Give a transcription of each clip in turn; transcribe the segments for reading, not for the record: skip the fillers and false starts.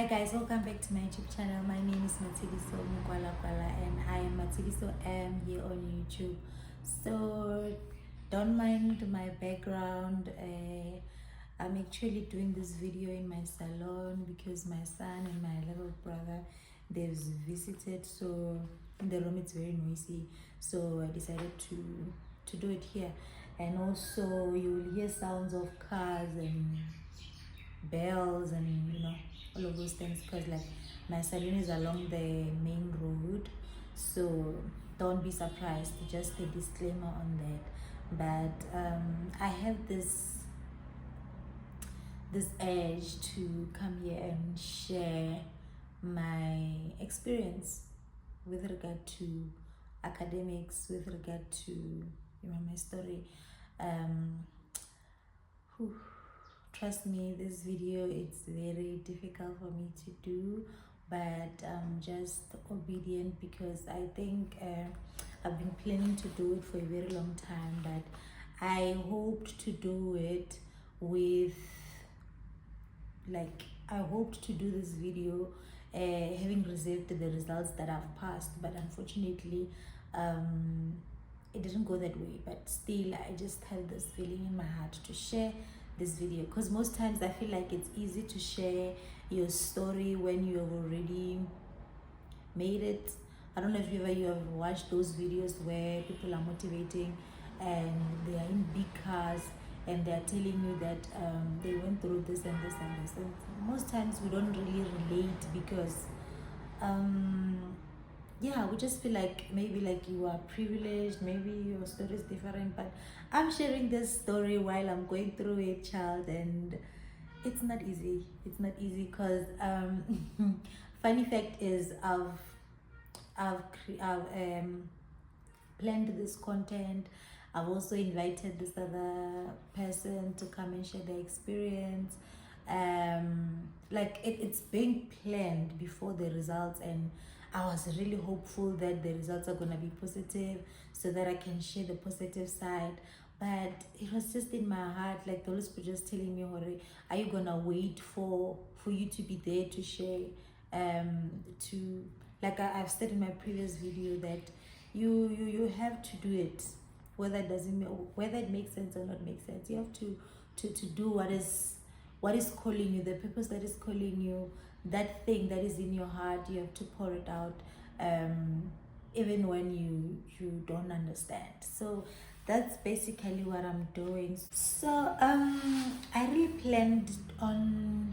Hi guys, welcome back to my YouTube channel. My name is Matsibiso Mukwalakwala and I am Matsibiso M here on YouTube. So don't mind my background. I'm actually doing this video in my salon because my son and my little brother, they've visited, so in the room it's very noisy, so I decided to do it here. And also you will hear sounds of cars and bells and all of those things, because like my salon is along the main road, so don't be surprised. Just a disclaimer on that. But I have this urge to come here and share my experience with regard to academics, with regard to my story. Whew. Trust me, this video, it's very difficult for me to do, but I'm just obedient because I think I've been planning to do it for a very long time, but I hoped to do it with, I hoped to do this video having received the results that I've passed, but unfortunately it didn't go that way. But still, I just had this feeling in my heart to share this video, because most times I feel like it's easy to share your story when you have already made it. I don't know if you have watched those videos where people are motivating and they are in big cars and they are telling you that they went through this and this and this, and most times we don't really relate because yeah, we just feel like maybe like you are privileged, maybe your story is different. But I'm sharing this story while I'm going through it, child, and it's not easy. It's not easy because funny fact is I've planned this content. I've also invited this other person to come and share their experience. It's being planned before the results, and I was really hopeful that the results are gonna be positive so that I can share the positive side. But it was just in my heart, like the Holy Spirit just telling me, Hore, are you gonna wait for you to be there to share? I've said in my previous video that you have to do it, whether it makes sense or not makes sense. You have to do what is calling you, the purpose that is calling you, that thing that is in your heart. You have to pour it out, even when you don't understand. So that's basically what I'm doing. So I really planned on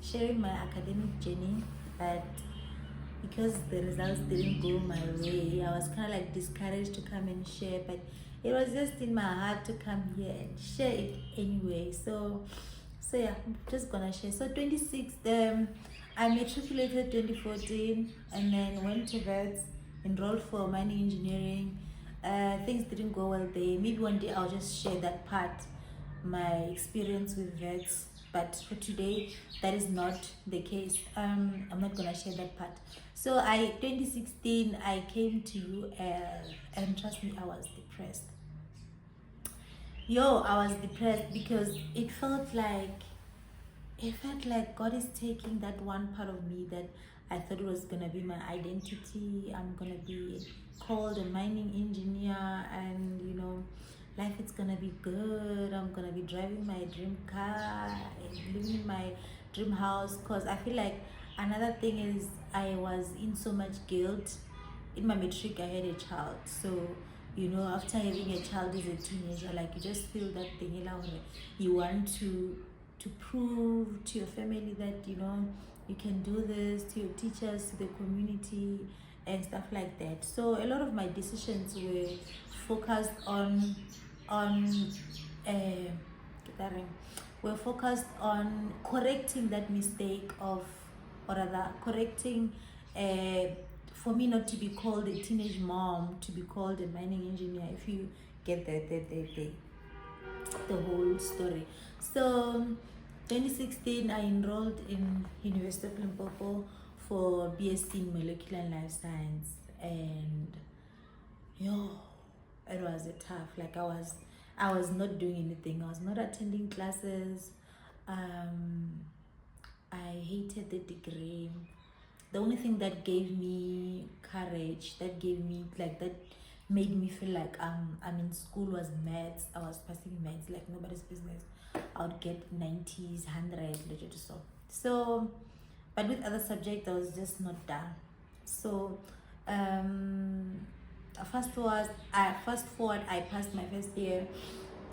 sharing my academic journey, but because the results didn't go my way, I was kind of like discouraged to come and share, but it was just in my heart to come here and share it anyway. So yeah, I'm just gonna share. So 26, I matriculated 2014 and then went to VETS, enrolled for mining engineering. Things didn't go well there. Maybe one day I'll just share that part, my experience with VETS. But for today, that is not the case. I'm not gonna share that part. So 2016, I came to UL, and trust me, I was depressed. I was depressed because it felt like God is taking that one part of me that I thought was gonna be my identity. I'm gonna be called a mining engineer, and life is gonna be good. I'm gonna be driving my dream car and living in my dream house. Cause I feel like another thing is I was in so much guilt. In my matric, I had a child, so after having a child as a teenager, like you just feel that thing, you want to prove to your family that you can do this, to your teachers, to the community and stuff like that. So a lot of my decisions were focused on correcting that mistake of, or rather correcting for me not to be called a teenage mom, to be called a mining engineer, if you get the whole story. So 2016, I enrolled in University of Limpopo for BSc in Molecular and Life Science, and it was a tough. Like I was not doing anything. I was not attending classes. I hated the degree. The only thing that gave me courage, that gave me like that made me feel like I'm in school was maths. I was passing maths like nobody's business. I would get 90s, 100, legit so. So, but with other subjects, I was just not done. So, um, fast forward, I passed my first year,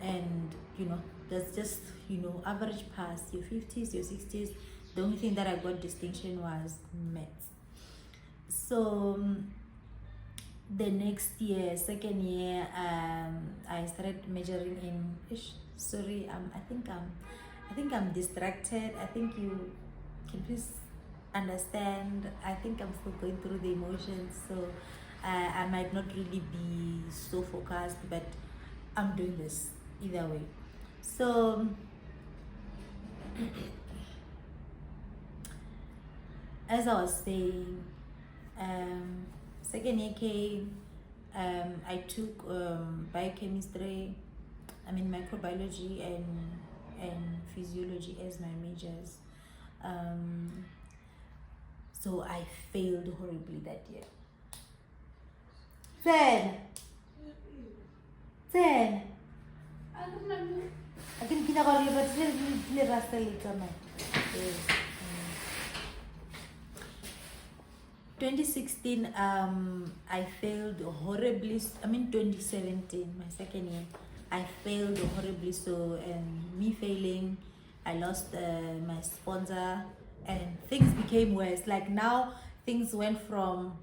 and that's just average pass. Your 50s, your 60s. The only thing that I got distinction was maths. So the next year, second year, I started majoring in. Sorry, I think I'm distracted. I think you can please understand. I think I'm still going through the emotions, so I might not really be so focused, but I'm doing this either way. So as I was saying, second year came, I took biochemistry, microbiology and physiology as my majors. So I failed horribly that year. 10. I think Pina got you, but still 2016, I failed horribly. 2017, my second year, I failed horribly. So, me failing, I lost my sponsor, and things became worse. Like now, things went from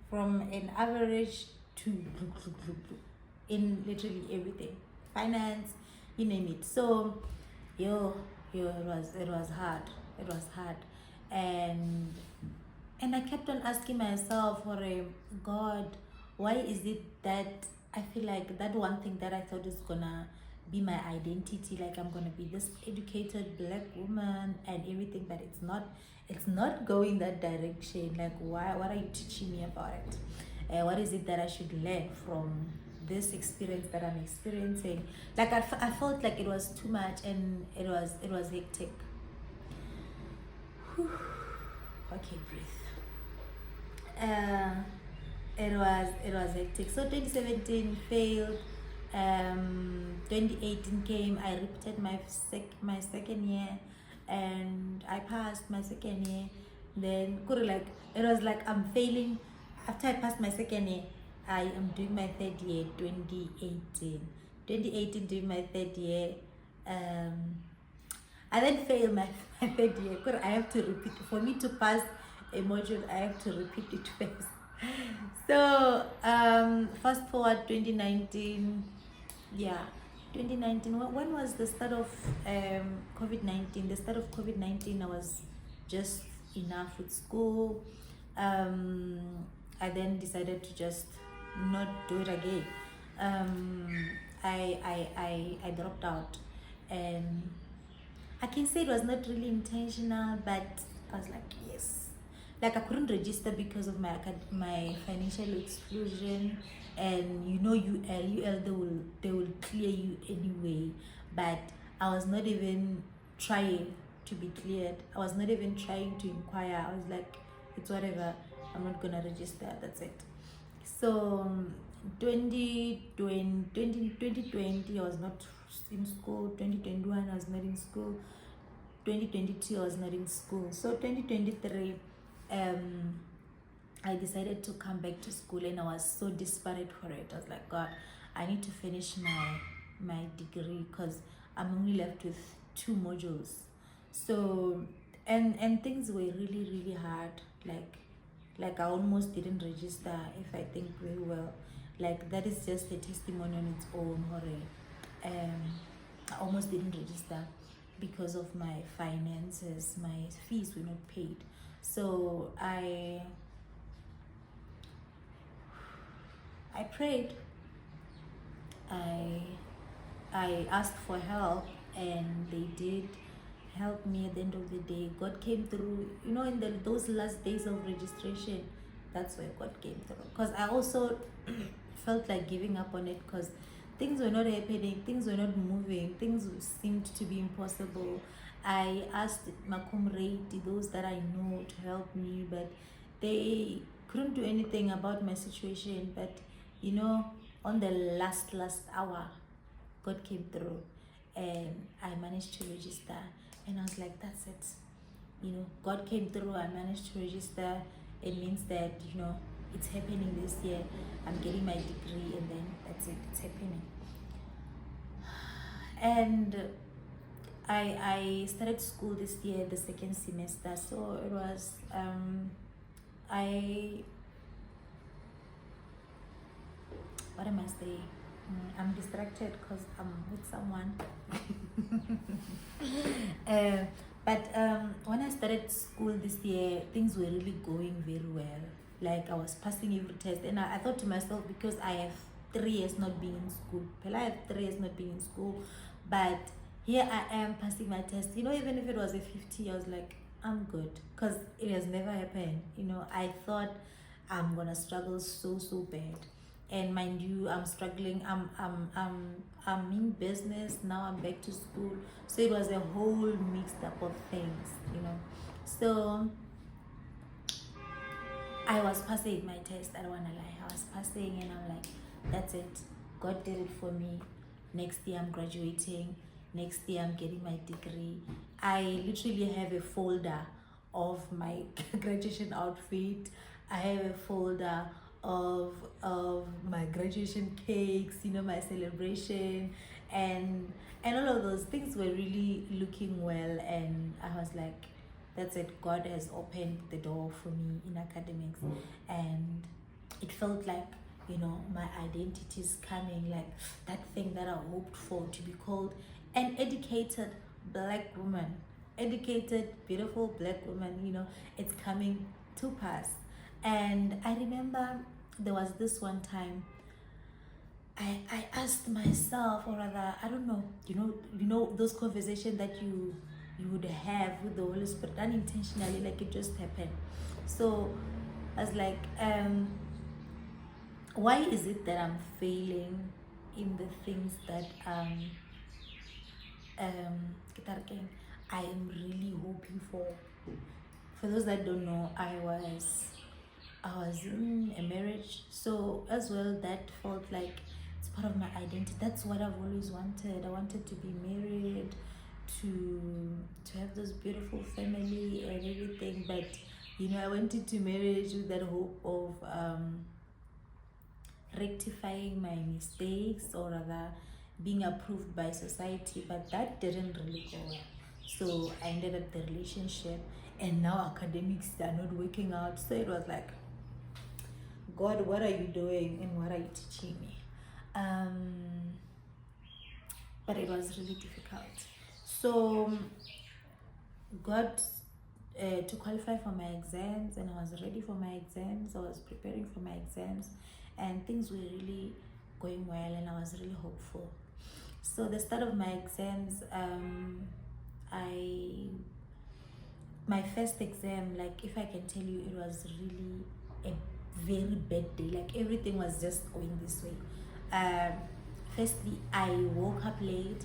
from an average to in literally everything, finance, you name it. So, it was hard. It was hard, and I kept on asking myself, for God, why is it that I feel like that one thing that I thought is gonna be my identity, like I'm gonna be this educated black woman and everything, but it's not going that direction. Like, why? What are you teaching me about it? What is it that I should learn from this experience that I'm experiencing? Like I felt like it was too much, and it was hectic. Whew. Okay, breathe. It was hectic. So 2017 failed. 2018 came. I repeated my second year, and I passed my second year. Then it was like I'm failing. After I passed my second year, I am doing my third year. 2018 doing my third year. I then failed my third year. I have to repeat. For me to pass a module, I have to repeat it first. So fast forward 2019. Yeah, 2019. When was the start of COVID-19? The start of COVID-19, I was just enough with school. I then decided to just not do it again. I dropped out, and I can say it was not really intentional, but I was like, yes. Like I couldn't register because of my financial exclusion, and UL they will clear you anyway. But I was not even trying to be cleared. I was not even trying to inquire. I was like, it's whatever. I'm not gonna register. That's it. So 2020 I was not in school. 2021 I was not in school. 2022 I was not in school. So 2023 I decided to come back to school, and I was so desperate for it. I was like, God, I need to finish my degree, because I'm only left with 2 modules. So and things were really, really hard. Like I almost didn't register, if I think very well. Like that is just a testimony on its own. I almost didn't register because of my finances. My fees were not paid. So I prayed. I asked for help, and they did help me. At the end of the day, God came through. In those last days of registration, that's where God came through. Because I also felt like giving up on it, because things were not happening, things were not moving, things seemed to be impossible. I asked Makum Reiti, those that I know, to help me, but they couldn't do anything about my situation. But you know, on the last hour, God came through, and I managed to register. And I was like, that's it. You know, God came through. I managed to register. It means that, you know, it's happening this year. I'm getting my degree, and then that's it. It's happening. And I started school this year, the second semester. So it was what am I saying? I'm distracted because I'm with someone. But when I started school this year, things were really going very well. Like I was passing every test, and I thought to myself, because I have 3 years not being in school. Well, I have 3 years not being in school, but here I am passing my test. You know, even if it was a 50, I was like, I'm good, because it has never happened. You know, I thought I'm gonna struggle so bad. And mind you, I'm struggling. I'm in business now. I'm back to school, so it was a whole mixed up of things, you know. So I was passing my test. I don't wanna lie. I was passing, and I'm like, that's it. God did it for me. Next year I'm graduating. Next year I'm getting my degree. I literally have a folder of my graduation outfit. I have a folder of my graduation cakes, you know, my celebration, and all of those things were really looking well. And I was like, that's it. God has opened the door for me in academics, and it felt like, you know, my identity is coming, like that thing that I hoped for, to be called an educated black woman, educated, beautiful black woman, you know, it's coming to pass. And I remember there was this one time I asked myself, or rather, I don't know, you know those conversations that you would have with the Holy Spirit unintentionally, like it just happened. So I was like, why is it that I'm failing in the things that I am really hoping for? For those that don't know, I was in a marriage, so as well that felt like it's part of my identity. That's what I've always wanted. I wanted to be married, to have this beautiful family and everything. But you know, I went into marriage with that hope of rectifying my mistakes, or rather being approved by society, but that didn't really go well. So I ended up the relationship, and now academics are not working out. So it was like, God, what are you doing, and what are you teaching me? But it was really difficult. So God, to qualify for my exams, and I was ready for my exams. I was preparing for my exams, and things were really going well, and I was really hopeful. So the start of my exams, my first exam, like if I can tell you, it was really a very bad day. Like everything was just going this way. Firstly, I woke up late.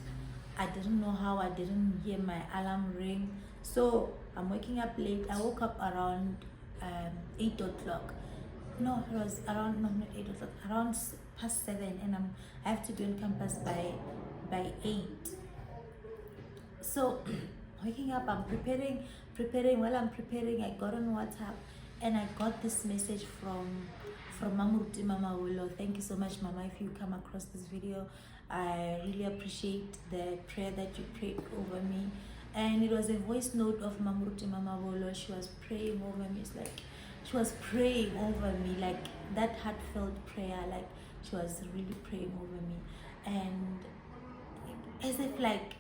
I didn't know how. I didn't hear my alarm ring. So I'm waking up late. I woke up around 8 o'clock. No, it was around, no, not 8 o'clock, around past 7, and I have to be on campus by 8. So waking up, I'm preparing. While I'm preparing, I got on WhatsApp, and I got this message from Mamuruti Mama Wolo. Thank you so much, Mama, if you come across this video. I really appreciate the prayer that you prayed over me. And it was a voice note of Mamuruti Mama Wolo. She was praying over me. It's like she was praying over me, like that heartfelt prayer, like she was really praying over me. And as if like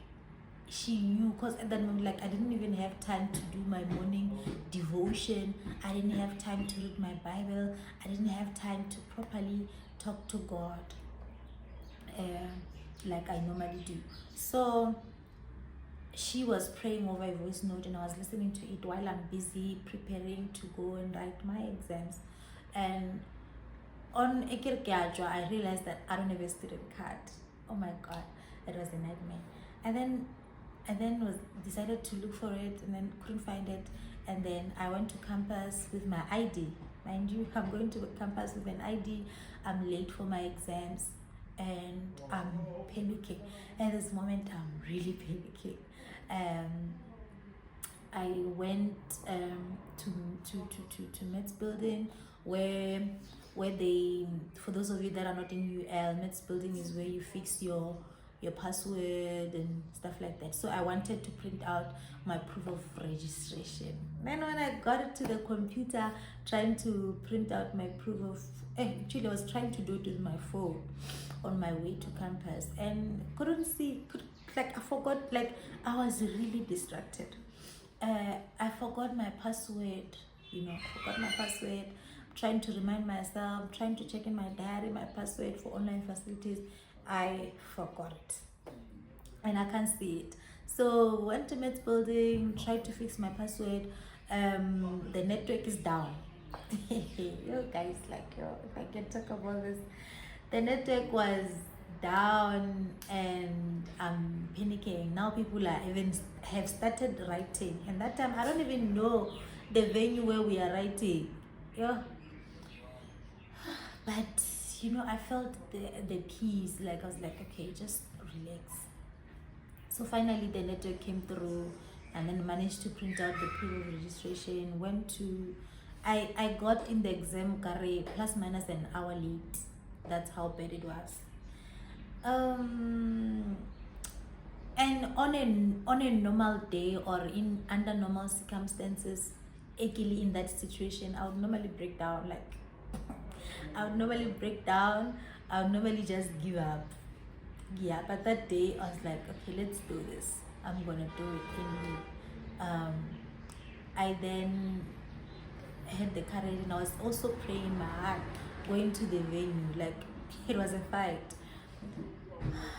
she knew, because at that moment, like I didn't even have time to do my morning devotion. I didn't have time to read my Bible. I didn't have time to properly talk to God like I normally do. So she was praying over a voice note, and I was listening to it while I'm busy preparing to go and write my exams. And on Ekirkyajwa, I realized that I don't have a student card. Oh my God, that was a nightmare. And then and then decided to look for it, and then couldn't find it. And then I went to campus with my ID. Mind you, I'm going to campus with an ID. I'm late for my exams, and I'm panicking. At this moment, I'm really panicking. I went to Mets building, where they, for those of you that are not in UL, Mets building is where you fix your password and stuff like that. So I wanted to print out my proof of registration. Then when I got it to the computer, trying to print out my proof of, actually I was trying to do it with my phone on my way to campus, and I forgot, like I was really distracted. I forgot my password, forgot my password, trying to remind myself, trying to check in my diary my password for online facilities. I forgot it and I can't see it. So went to Mets building, tried to fix my password. The network is down. You guys, if I can talk about this, the network was down and I'm panicking. Now people are even have started writing, and that time I don't even know the venue where we are writing. Yeah, but I felt the peace. Like I was like, okay, just relax. So finally the letter came through, and then managed to print out the proof of registration. I got in the exam carry plus minus an hour late. That's how bad it was. And on a normal day, or under normal circumstances, actually in that situation, I would normally break down. Like I would normally break down. I would normally just give up. Yeah, but that day I was like, okay, let's do this. I'm gonna do it anyway. I then had the courage, and I was also praying my heart, going to the venue. Like it was a fight.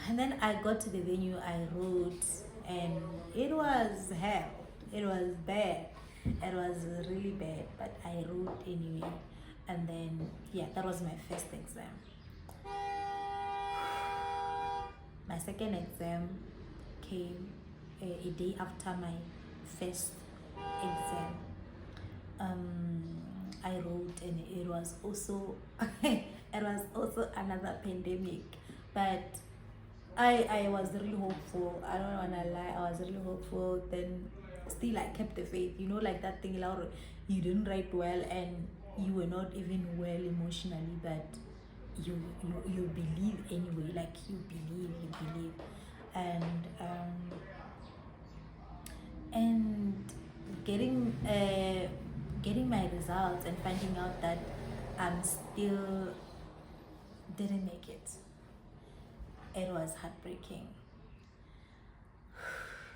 And then I got to the venue, I wrote, and it was hell. It was bad. It was really bad, but I wrote anyway. And then, yeah, that was my first exam. My second exam came a day after my first exam. I wrote, and it was also another pandemic, but I was really hopeful. I don't wanna lie, I was really hopeful. Then still I kept the faith. Like that thing, Laura, you didn't write well and you were not even well emotionally, but you believe anyway. Like you believe, and getting my results and finding out that I'm still didn't make it. It was heartbreaking.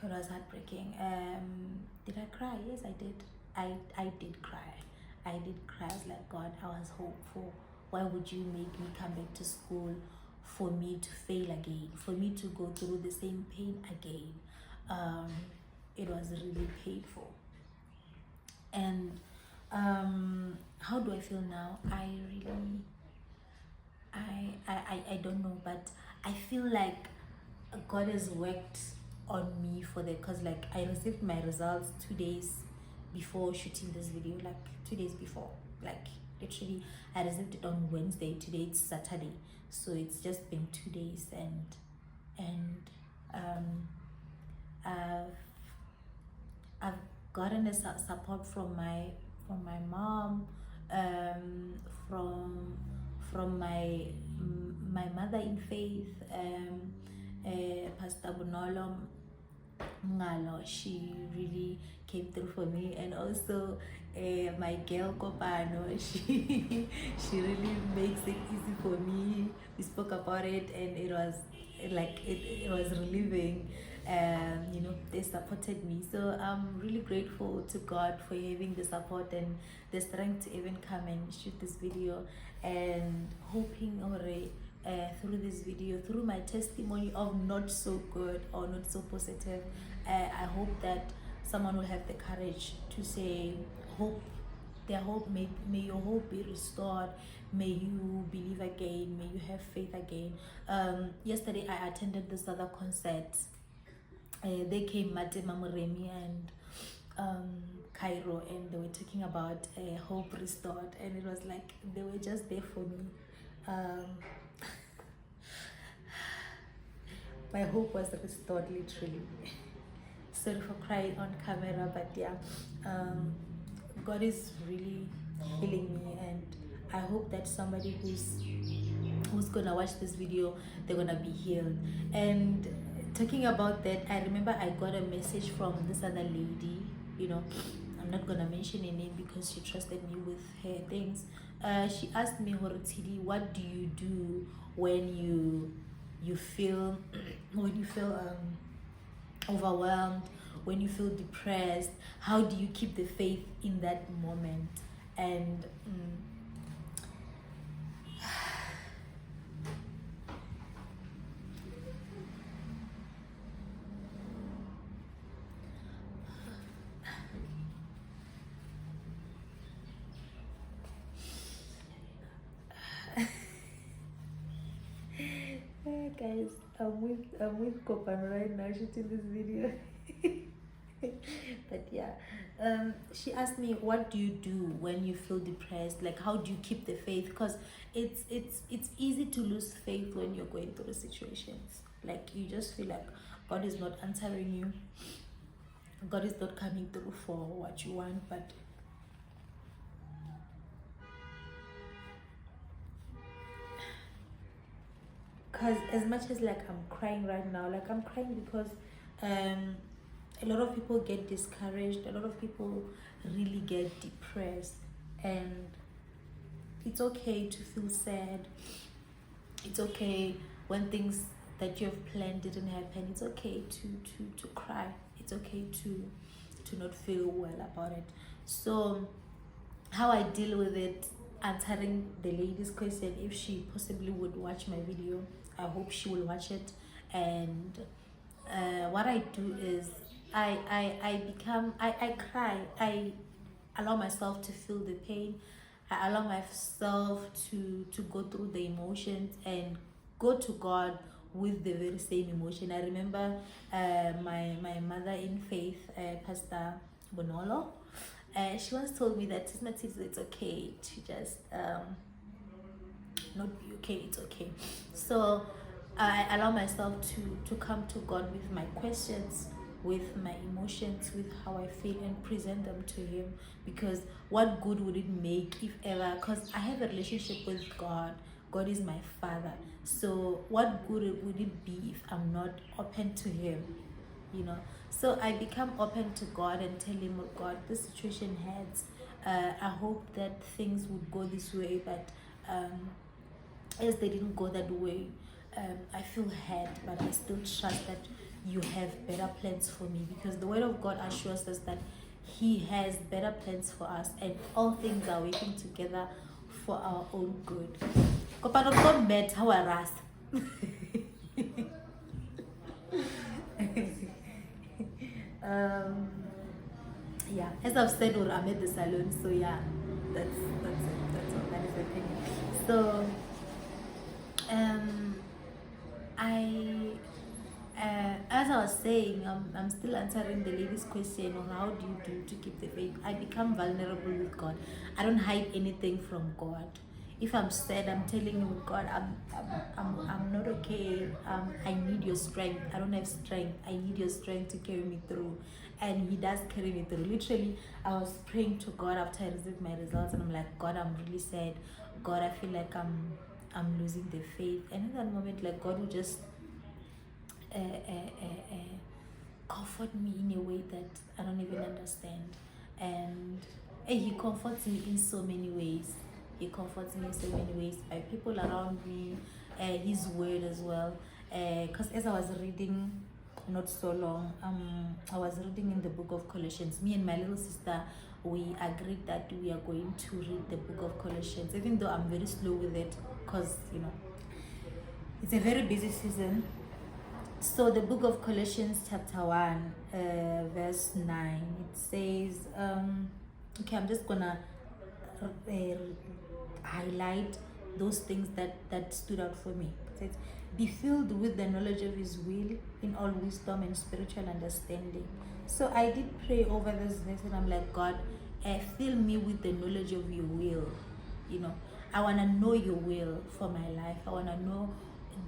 It was heartbreaking. Did I cry? Yes, I did. I did cry. I did cry. I was like, God, I was hopeful. Why would you make me come back to school for me to fail again? For me to go through the same pain again? It was really painful. And how do I feel now? I don't know, but I feel like God has worked on me for that, because like I received my results 2 days before shooting this video, like 2 days before, like literally I received it on Wednesday. Today it's Saturday, so it's just been 2 days, and I've gotten a support from my mom, from my mother in faith, Pastor Bonolo Ngalo. She really came through for me, and also my girl Kopano, she really makes it easy for me. We spoke about it, and it was like it was relieving. They supported me, so I'm really grateful to God for having the support and the strength to even come and shoot this video, and hoping already through this video, through my testimony of not so good or not so positive, I hope that someone will have the courage to say hope. May your hope be restored. May you believe again. May you have faith again. Yesterday I attended this other concert, they came, Mate Mamuremi and Cairo, and they were talking about hope restored, and it was like they were just there for me. Um, my hope was restored, literally. Sorry for crying on camera, but yeah, God is really healing me, and I hope that somebody who's gonna watch this video, they're gonna be healed. And talking about that, I remember I got a message from this other lady, you know, I'm not gonna mention her name because she trusted me with her things. She asked me, Horotidi, what do you do when you feel when you feel overwhelmed, when you feel depressed? How do you keep the faith in that moment? And guys, I'm with Kopan right now shooting this video. But yeah, she asked me, what do you do when you feel depressed? Like, how do you keep the faith? Because it's easy to lose faith when you're going through situations. Like, you just feel like God is not answering you, God is not coming through for what you want. But because as much as like I'm crying right now, like I'm crying because a lot of people get discouraged, a lot of people really get depressed, and it's okay to feel sad. It's okay when things that you have planned didn't happen. It's okay to cry. It's okay to not feel well about it. So how I deal with it, answering the lady's question, if she possibly would watch my video, I hope she will watch it. And what I do is I cry. I allow myself to feel the pain. I allow myself to go through the emotions and go to God with the very same emotion. I remember my mother in faith, Pastor Bonolo, she once told me that it's okay to just not be okay, it's okay. So I allow myself to come to God with my questions, with my emotions, with how I feel, and present them to Him. Because what good would it make if ever, because I have a relationship with God. God is my Father. So what good would it be if I'm not open to Him? You know, so I become open to God and tell Him, oh God, this situation hurts. I hope that things would go this way, but as they didn't go that way, I feel hurt, but I still trust that you have better plans for me, because the word of God assures us that He has better plans for us, and all things are working together for our own good. Kopano met how I rest. Yeah, as I've said, I'm at the salon, so yeah, that's it. That's all. That is the thing. So as I was saying, I'm still answering the lady's question on how do you do to keep the faith. I become vulnerable with God. I don't hide anything from God. If I'm sad, I'm telling Him, God, I'm not okay. I need your strength. I don't have strength. I need your strength to carry me through. And He does carry me through. Literally, I was praying to God after I received my results, and I'm like, God, I'm really sad. God, I feel like I'm losing the faith. And in that moment, like, God would just comfort me in a way that I don't even understand. And He comforts me in so many ways. He comforts me in so many ways by people around me, His word as well. Because as I was reading not so long, I was reading in the book of Colossians. Me and my little sister, we agreed that we are going to read the book of Colossians, even though I'm very slow with it, because it's a very busy season. So the book of Colossians chapter 1 verse 9, it says, okay, I'm just gonna highlight those things that stood out for me. It says, be filled with the knowledge of his will in all wisdom and spiritual understanding. So I did pray over this verse and I'm like, God, fill me with the knowledge of your will. You know, I want to know your will for my life. I want to know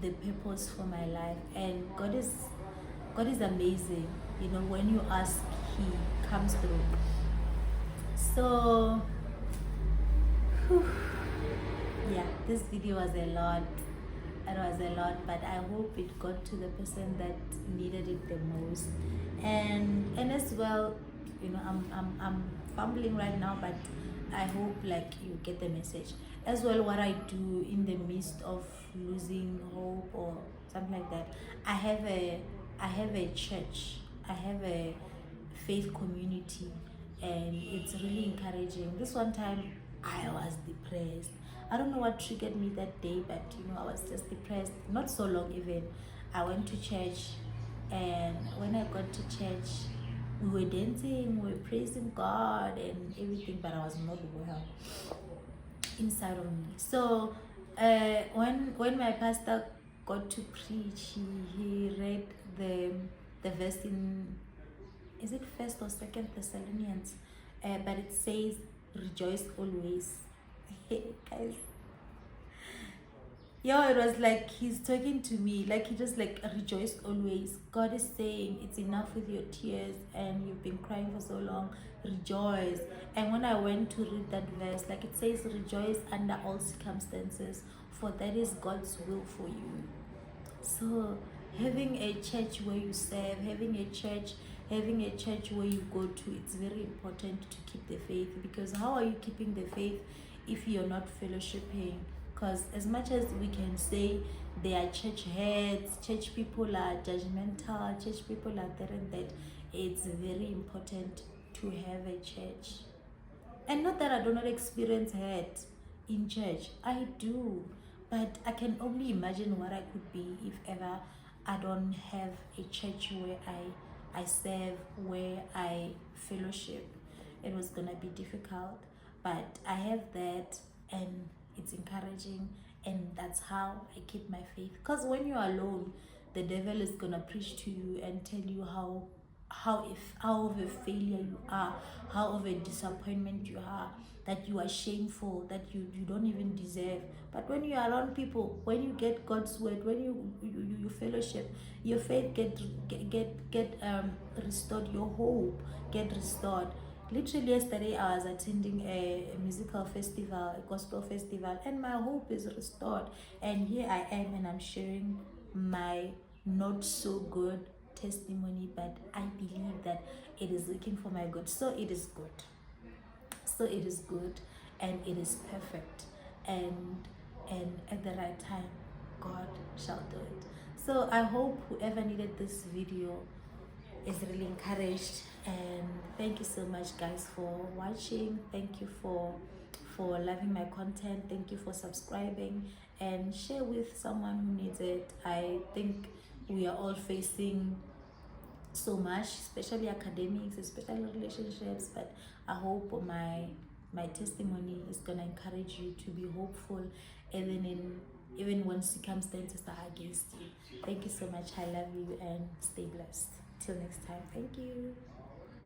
the purpose for my life. And God is amazing. You know, when you ask, he comes through. So yeah, this video was a lot. It was a lot, but I hope it got to the person that needed it the most. And as well, you know, I'm fumbling right now, but I hope like you get the message. As well, what I do in the midst of losing hope or something like that, I have a church. I have a faith community, and it's really encouraging. This one time I was depressed. I don't know what triggered me that day, but you know, I was just depressed. Not so long even. I went to church, and when I got to church, we were dancing, we were praising God and everything, but I was not well inside of me. So when my pastor got to preach, he read the verse in, is it First or Second Thessalonians? But it says, "Rejoice always." Guys, yo, it was like he's talking to me, like he just like, rejoice always. God is saying it's enough with your tears and you've been crying for so long. Rejoice. And when I went to read that verse, like it says, rejoice under all circumstances, for that is God's will for you. So having a church where you serve, having a church where you go to, it's very important to keep the faith. Because how are you keeping the faith if you're not fellowshipping? Because as much as we can say they are church heads, church people are judgmental, church people are that and that, it's very important to have a church. And not that I do not experience hurt in church, I do, but I can only imagine what I could be if ever I don't have a church where I serve, where I fellowship. It was gonna be difficult, but I have that, and it's encouraging, and that's how I keep my faith. Because when you're alone, the devil is gonna preach to you and tell you how of a failure you are, how of a disappointment you are, that you are shameful, that you don't even deserve. But when you are around people, when you get God's word, when you fellowship, your faith get restored, your hope get restored. Literally yesterday I was attending a musical festival, a gospel festival, and my hope is restored. And here I am, and I'm sharing my not so good testimony, but I believe that it is looking for my good. So it is good. So it is good, and it is perfect, and at the right time, God shall do it. So I hope whoever needed this video is really encouraged, and thank you so much guys for watching. Thank you for loving my content. Thank you for subscribing, and share with someone who needs it. I think we are all facing so much, especially academics, especially relationships, but I hope my testimony is gonna encourage you to be hopeful even when circumstances are against you. Thank you so much. I love you, and stay blessed. Till next time. Thank you.